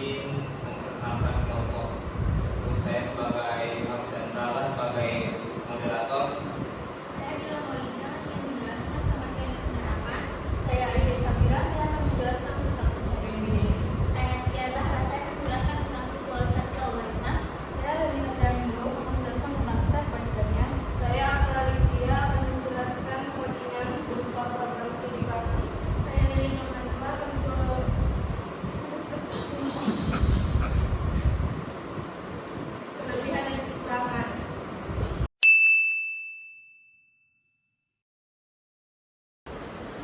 izin memperkenalkan kelompok tersebut. Saya sebagai Agus Andrala sebagai moderator. Saya Bila Moliza yang menjelaskan pengertian penerapan. Saya Ayu Safira, saya akan menjelaskan tentang pencarian binary. Saya Askia Zahra, saya akan menjelaskan tentang visualisasi algoritma. Saya Lelina Dramiro akan menjelaskan tentang step by step-nya. Saya Akla Livia akan menjelaskan codingan berupa program studi kasus. Saya Lelina Nazwa akan kelebihan dan kekurangan.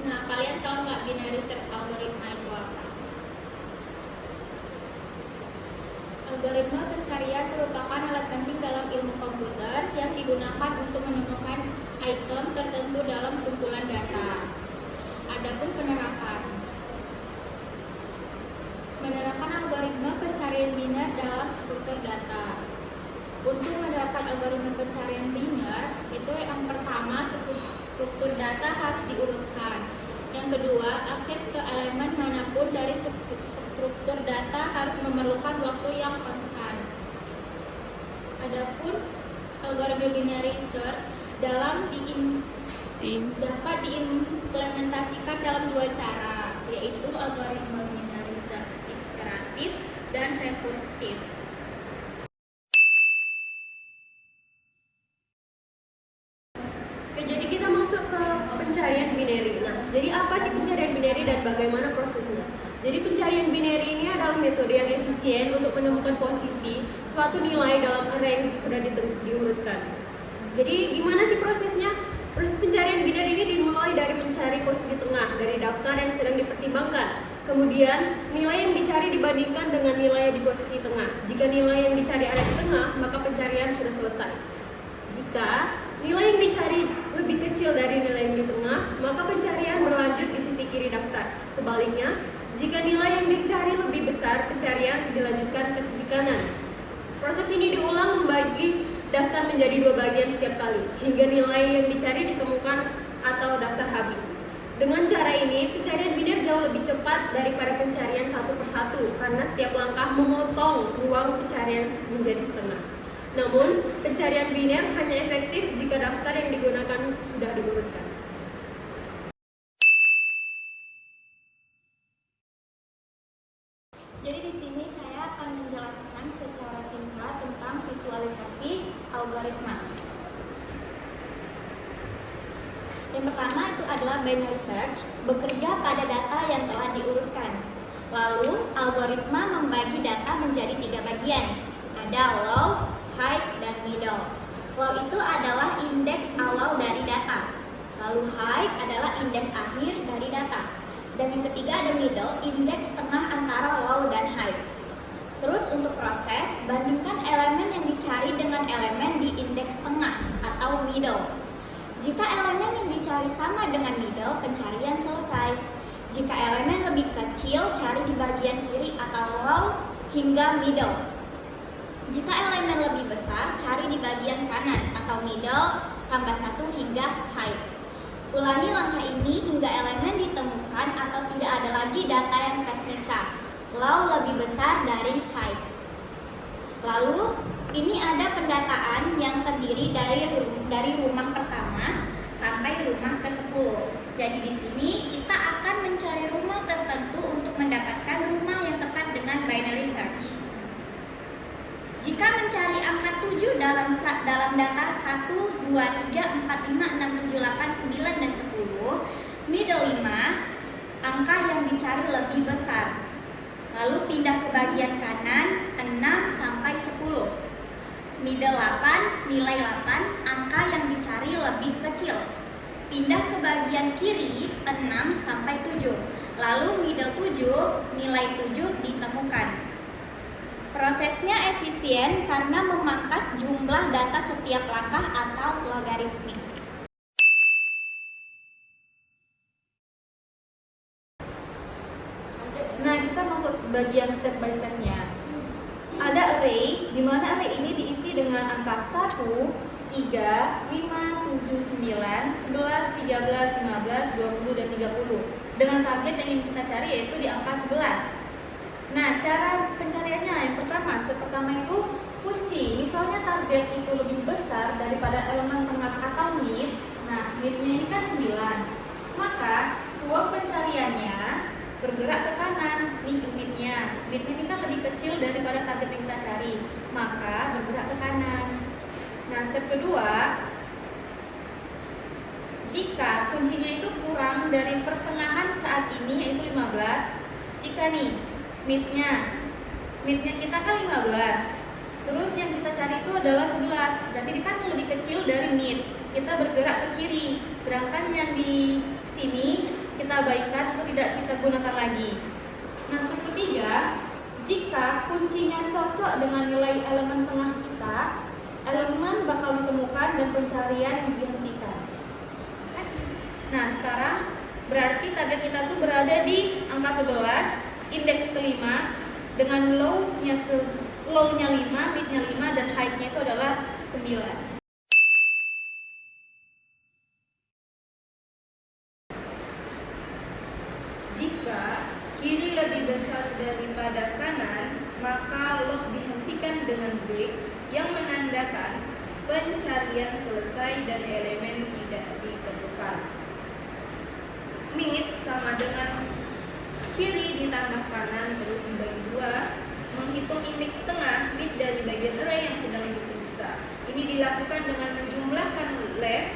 Nah, kalian tahu nggak binary search algoritma itu apa? Algoritma pencarian merupakan alat penting dalam ilmu komputer yang digunakan untuk menemukan item tertentu dalam kumpulan data. Adapun penerapan. Menerapkan algoritma pencarian biner dalam struktur data. Untuk menerapkan algoritma pencarian biner, itu yang pertama struktur data harus diurutkan. Yang kedua, akses ke elemen manapun dari struktur data harus memerlukan waktu yang konstan. Adapun algoritma binary search dapat diimplementasikan dalam dua cara, yaitu algoritma binary search iteratif dan rekursif. Oke, jadi kita masuk ke pencarian binary. Nah, jadi apa sih pencarian binary dan bagaimana prosesnya? Jadi pencarian binary ini adalah metode yang efisien untuk menemukan posisi suatu nilai dalam array yang sudah diurutkan. Jadi gimana sih prosesnya? Proses pencarian binary ini dimulai dari mencari posisi tengah dari daftar yang sedang dipertimbangkan. Kemudian nilai yang dicari dibandingkan dengan nilai di posisi tengah. Jika nilai yang dicari ada di tengah, maka pencarian sudah selesai. Jika nilai yang dicari lebih kecil dari nilai yang di tengah, maka pencarian berlanjut di sisi kiri daftar. Sebaliknya, jika nilai yang dicari lebih besar, pencarian dilanjutkan ke sisi kanan. Proses ini diulang membagi daftar menjadi dua bagian setiap kali, hingga nilai yang dicari ditemukan atau daftar habis. Dengan cara ini, pencarian biner jauh lebih cepat daripada pencarian satu persatu, karena setiap langkah memotong ruang pencarian menjadi setengah. Namun, pencarian biner hanya efektif jika daftar yang digunakan sudah diurutkan. Jadi di sini saya akan menjelaskan secara singkat tentang visualisasi algoritma. Yang pertama itu adalah binary search, bekerja pada data yang telah diurutkan. Lalu, algoritma membagi data menjadi tiga bagian. Ada low, high, dan middle. Low itu adalah indeks awal dari data. Lalu high adalah indeks akhir dari data. Dan yang ketiga ada middle, indeks tengah antara low dan high. Terus untuk proses, bandingkan elemen yang dicari dengan elemen di indeks tengah atau middle. Jika elemen yang dicari sama dengan middle, pencarian selesai. Jika elemen lebih kecil, cari di bagian kiri atau low hingga middle. Jika elemen lebih besar, cari di bagian kanan atau middle tambah 1 hingga high. Ulangi langkah ini hingga elemen ditemukan atau tidak ada lagi data yang tersisa. Low lebih besar dari high. Lalu, ini ada pendataan yang terdiri dari rumah pertama sampai rumah ke-10. Jadi di sini kita akan mencari rumah tertentu untuk mendapatkan rumah yang tepat dengan binary search. Jika mencari angka 7 dalam data 1, 2, 3, 4, 5, 6, 7, 8, 9, dan 10, middle 5, angka yang dicari lebih besar. Lalu pindah ke bagian kanan 6 sampai 10. Middle 8, nilai 8, angka yang dicari lebih kecil. Pindah ke bagian kiri 6 sampai 7. Lalu middle 7, nilai 7 ditemukan. Prosesnya efisien karena memangkas jumlah data setiap langkah atau logaritmik. Nah, kita masuk bagian step by step-nya. Ada array, di mana array ini diisi dengan angka 1, 3, 5, 7, 9, 11, 13, 15, 20, dan 30 dengan target yang ingin kita cari yaitu di angka 11. Nah, cara pencariannya yang pertama, step pertama itu kunci. Misalnya target itu lebih besar daripada elemen tengah atau mid. Nah, midnya ini kan 9. Maka ruang pencariannya bergerak ke kanan. Nih midnya. Midnya ini kan lebih kecil daripada target yang kita cari. Maka bergerak ke kanan. Nah, step kedua, jika kuncinya itu kurang dari pertengahan saat ini yaitu 15. Jika nih midnya kita kan 15. Terus yang kita cari itu adalah 11. Berarti dia kan lebih kecil dari mid. Kita bergerak ke kiri. Sedangkan yang di sini kita abaikan atau tidak kita gunakan lagi. Nah, step ketiga, jika kuncinya cocok dengan nilai elemen tengah kita, elemen bakal ditemukan dan pencarian dihentikan. Nah, sekarang berarti target kita tuh berada di angka 11, indeks kelima dengan low-nya 5, mid-nya 5, dan height-nya itu adalah 9. Jika kiri lebih besar daripada kanan, maka loop dihentikan dengan break yang menandakan pencarian selesai dan elemen tidak ditemukan. Mid sama dengan kiri ditambah kanan terus dibagi 2, menghitung indeks tengah mid dari bagian array yang sedang diperiksa. Ini dilakukan dengan menjumlahkan left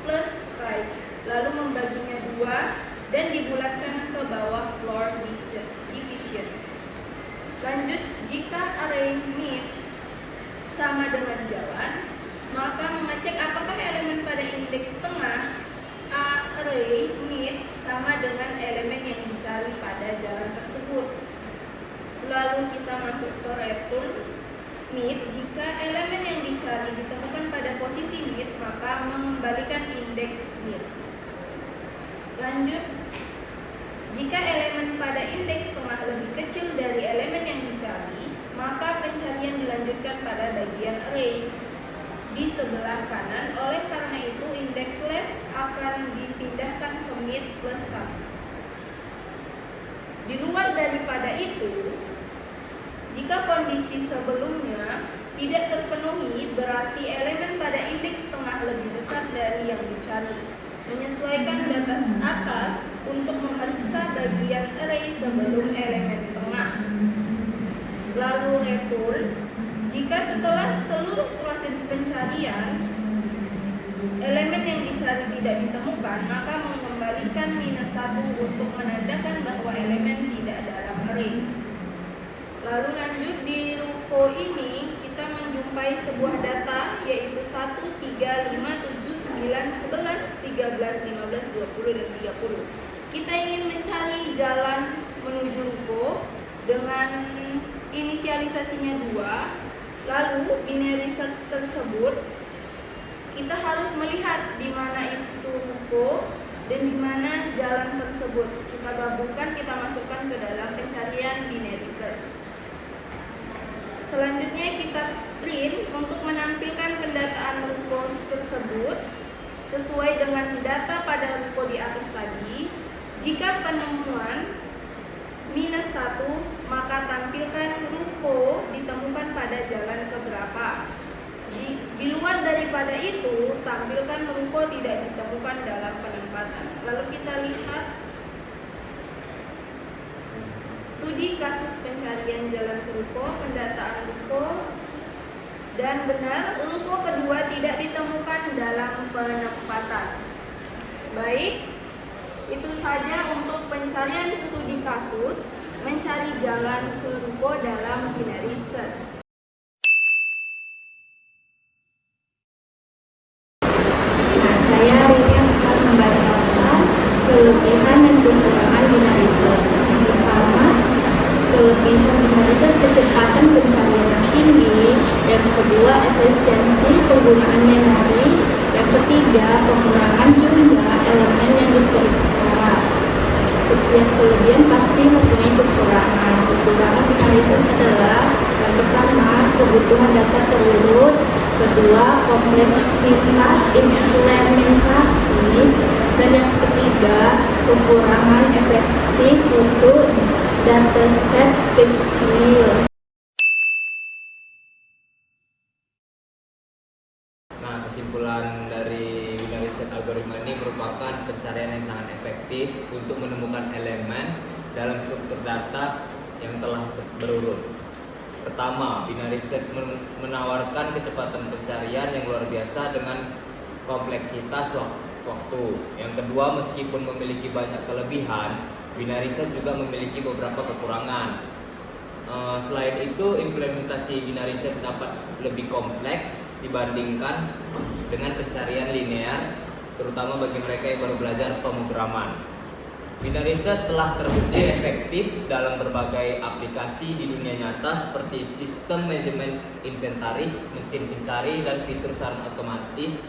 plus right, lalu membaginya 2 dan dibulatkan ke bawah floor division. Lanjut, jika array mid sama dengan jalan, maka mengecek apakah elemen pada indeks tengah array mid sama dengan elemen yang dicari pada jalan tersebut. Lalu kita masuk ke return mid. Jika elemen yang dicari ditemukan pada posisi mid, maka mengembalikan indeks mid. Lanjut, jika elemen pada indeks tengah lebih kecil dari elemen yang dicari, maka pencarian dilanjutkan pada bagian array di sebelah kanan. Oleh karena itu, indeks left akan dipindahkan ke mid plus 1. Di luar daripada itu, jika kondisi sebelumnya tidak terpenuhi, berarti elemen pada indeks tengah lebih besar dari yang dicari. Menyesuaikan data atas untuk memeriksa bagian array sebelum elemen tengah. Lalu return, jika setelah seluruh proses pencarian elemen yang dicari tidak ditemukan, maka mengembalikan -1 untuk menandakan bahwa elemen tidak dalam array. Lalu lanjut, di ruko ini kita menjumpai sebuah data yaitu 1, 3, 5, 7, 9, 11, 13, 15, 20, dan 30. Kita ingin mencari jalan menuju ruko dengan inisialisasinya 2. Lalu binary search tersebut kita harus melihat di mana itu ruko dan di mana jalan tersebut. Kita gabungkan, kita masukkan ke dalam pencarian binary search. Selanjutnya kita print untuk menampilkan pendataan ruko tersebut sesuai dengan data pada ruko di atas tadi. Jika penemuan -1, maka tampilkan ruko ditemukan pada jalan keberapa. Di luar daripada itu, tampilkan ruko tidak ditemukan dalam penempatan. Lalu kita lihat studi kasus pencarian jalan ke ruko, pendataan ruko, dan benar ruko kedua tidak ditemukan dalam penempatan. Baik, itu saja untuk pencarian studi kasus mencari jalan ke ruko dalam binary search. Nah, saya hari ini akan membacakan kelebihan dan kekurangan binary search. Yang pertama, kelebihan binary search kecepatan pencarian yang tinggi. Yang kedua, efisiensi penggunaan memori. Yang ketiga, pengurangan jumlah elemen yang diperiksa. Setiap kelebihan pasti mempunyai kekurangan. Kekurangan binary search adalah yang pertama, kebutuhan data terurut. kedua kompleksitas implementasi, dan yang ketiga kekurangan efektif untuk dataset kecil. Nah, kesimpulan dari binary search algoritma ini merupakan pencarian yang sangat efektif untuk menemukan elemen dalam struktur data yang telah berurut. Pertama, binary search menawarkan kecepatan pencarian yang luar biasa dengan kompleksitas waktu. Yang kedua, meskipun memiliki banyak kelebihan, binary search juga memiliki beberapa kekurangan. Selain itu, implementasi binary search dapat lebih kompleks dibandingkan dengan pencarian linear, terutama bagi mereka yang baru belajar pemrograman. Binary search telah terbukti efektif dalam berbagai aplikasi di dunia nyata seperti sistem manajemen inventaris, mesin pencari, dan fitur saran otomatis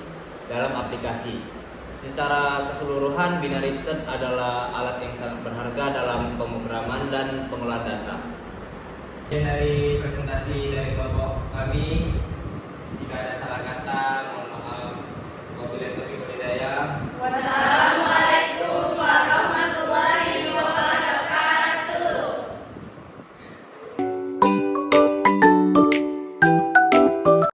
dalam aplikasi. Secara keseluruhan, binary search adalah alat yang sangat berharga dalam pemrograman dan pengolahan data. Dan dari presentasi dari kelompok kami, jika ada salah kata